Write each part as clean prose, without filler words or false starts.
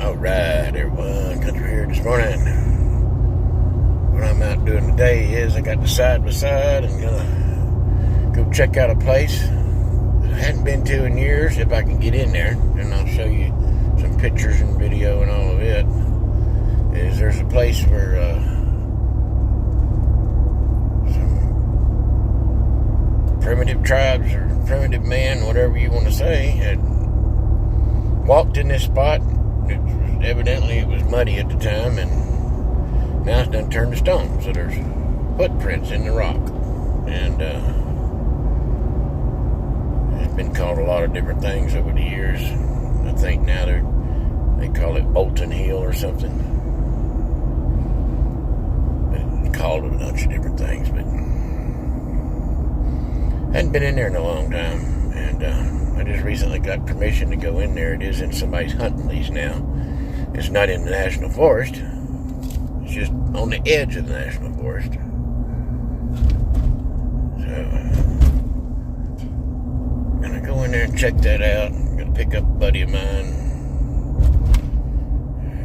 Alright everyone, Country here this morning. What I'm out doing today is I got the side by side and gonna go check out a place that I hadn't been to in years, if I can get in there, and I'll show you some pictures and video and all of it. There's a place where some primitive tribes or primitive men, whatever you want to say, had walked in this spot. Evidently it was muddy at the time, and now it's done turned to stone, so there's footprints in the rock, and it's been called a lot of different things over the years. I think now they call it Bolton Hill or something, but it's called a bunch of different things, but hadn't been in there in a long time, and I just recently got permission to go in there. It is in somebody's hunting lease now. It's not in the National Forest. It's just on the edge of the National Forest. So, I'm gonna go in there and check that out. I'm gonna pick up a buddy of mine.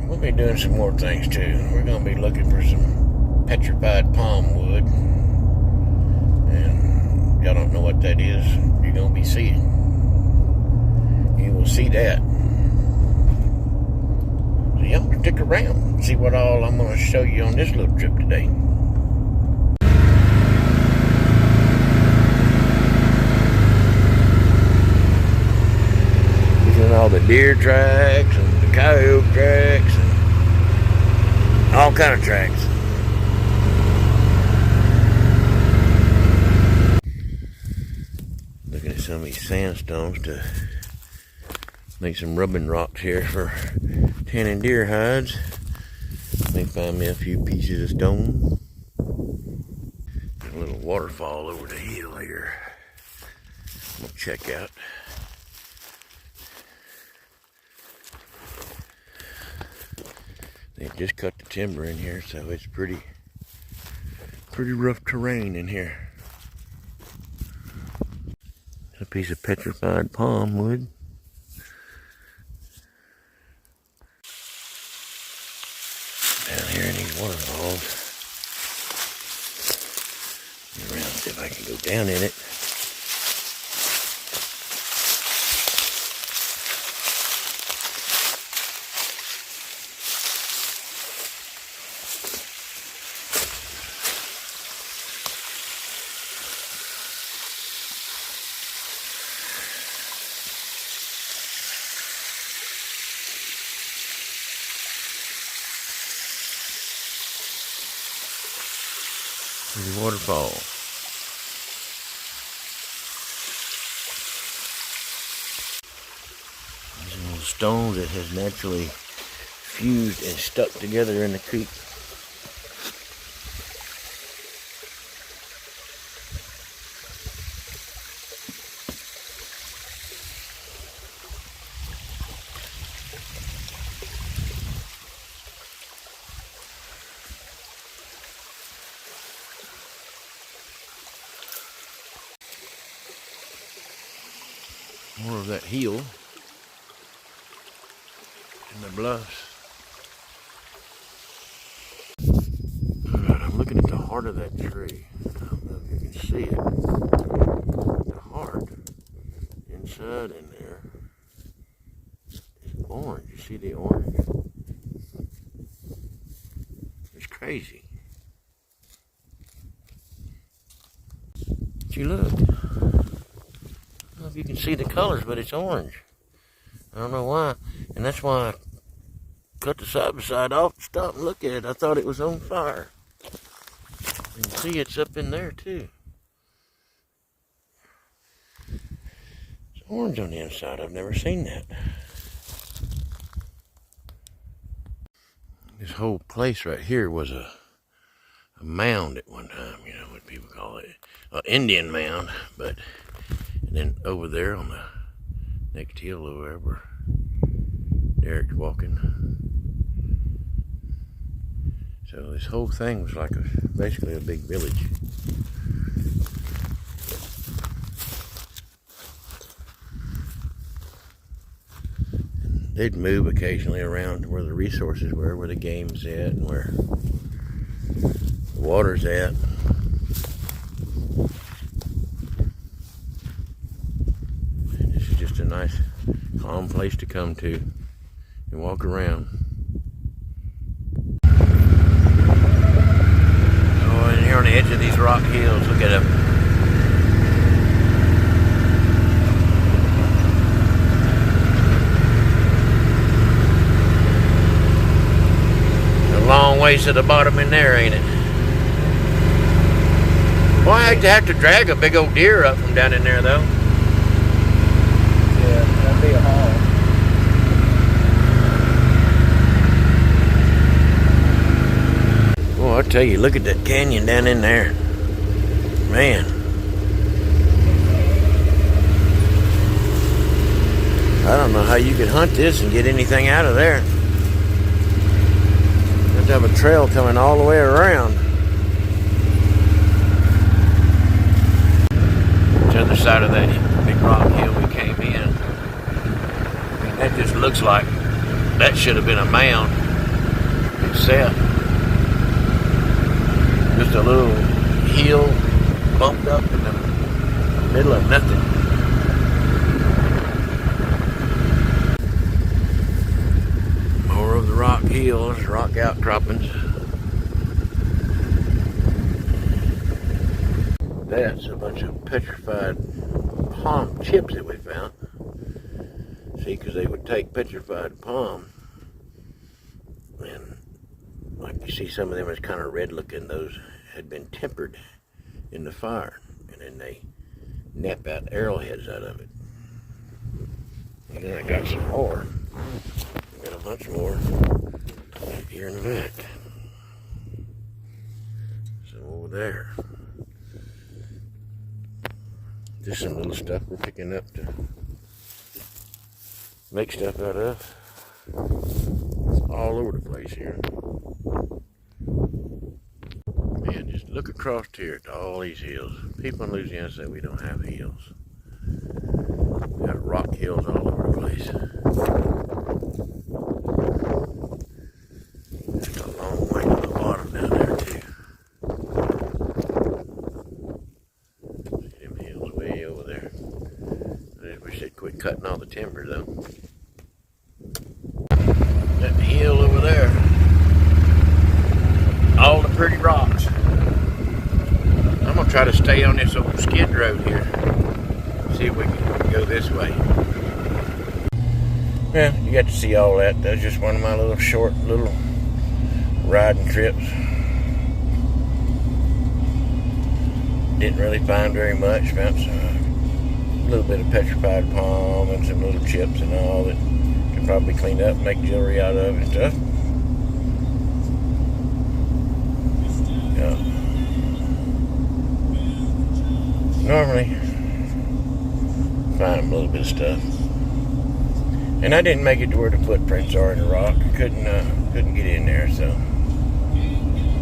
We'll be doing some more things too. We're gonna be looking for some petrified palm wood. And y'all don't know what that is, you're gonna be seeing. You will see that. So y'all stick around and see what all I'm going to show you on this little trip today. These are all the deer tracks and the coyote tracks and all kind of tracks. Looking at some of these sandstones to make some rubbing rocks here for tanning deer hides. May find me a few pieces of stone. There's a little waterfall over the hill here. I'm gonna check out. They just cut the timber in here, so it's pretty rough terrain in here. A piece of petrified palm wood. Down here in these waterfalls. Around, see if I can go down in it. There's a waterfall. These are little stones that has naturally fused and stuck together in the creek. More of that hill and the bluffs. Alright, I'm looking at the heart of that tree. I don't know if you can see it. The heart inside in there is orange. You see the orange? It's crazy. But you look. I don't know if you can see the colors, but it's orange. I don't know why. And that's why I cut the side by side off, stop and look at it. I thought it was on fire. You can see it's up in there too. It's orange on the inside. I've never seen that. This whole place right here was a mound at one time. You know what people call it, an Indian mound. But and then over there on the next hill over there where Derek's walking. So this whole thing was like basically a big village. And they'd move occasionally around to where the resources were, where the game's at, and where the water's at. This is just a nice, calm place to come to and walk around. Oh, and here on the edge of these rock hills, look at them. A long ways to the bottom in there, ain't it? Well, I hate to have to drag a big old deer up from down in there, though. Yeah, that'd be a haul. Well, I'll tell you, look at that canyon down in there. Man. I don't know how you could hunt this and get anything out of there. You have to have a trail coming all the way around. The other side of that big rock hill we came in. That just looks like that should have been a mound itself. Just a little hill bumped up in the middle of nothing. More of the rock hills, rock outcroppings. That's a bunch of petrified palm chips that we found. See, because they would take petrified palm, and like you see, some of them is kind of red looking. Those had been tempered in the fire, and then they nap out arrowheads out of it. And then I got some more. I got a bunch more here in the back. Some over there. Just some little stuff we're picking up to make stuff out of. It's all over the place here. Man, just look across here at all these hills. People in Louisiana say we don't have hills. We got rock hills all over the place. Just a long way to the bottom down there too. See them hills way over there. I just wish they'd quit cutting all the timber though. That hill over there. All the pretty rocks. I'm gonna try to stay on this old skid road here. See if we can go this way. Yeah, you got to see all that. That's just one of my little short little riding trips. Didn't really find very much. Found a little bit of petrified palm and some little chips and all that could probably clean up, make jewelry out of and stuff. Yeah. Normally find a little bit of stuff, and I didn't make it to where the footprints are in the rock. Couldn't get in there, so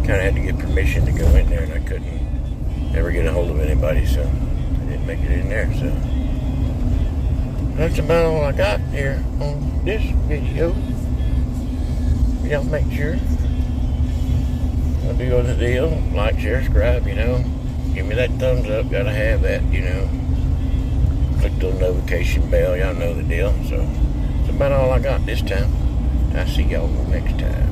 kind of had to get permission to go in there, and I couldn't ever get a hold of anybody, so I didn't make it in there. So that's about all I got here on this video. Y'all make sure I'll do the deal, like, share, subscribe, give me that thumbs up, gotta have that, click the notification bell, y'all know the deal. So that's about all I got this time. I'll see y'all next time.